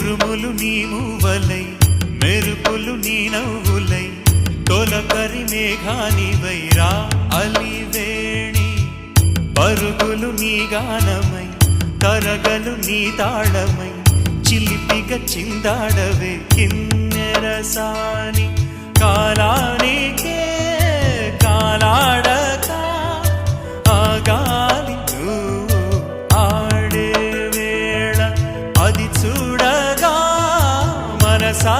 ఉరుములు నీ మూవలై మెరుపులు నీ నవ్వులై తొలకరి మేఘానివై రా అలివేణి పరుగులు నీ గానమై తరగలు నీ తాళమై చిలిపిగా చిందాడవే కిన్నెరసాని కాలానికే కాలాడక ఆగాలి నువ్వు ఆడే వేళ అది చూడగా మనసా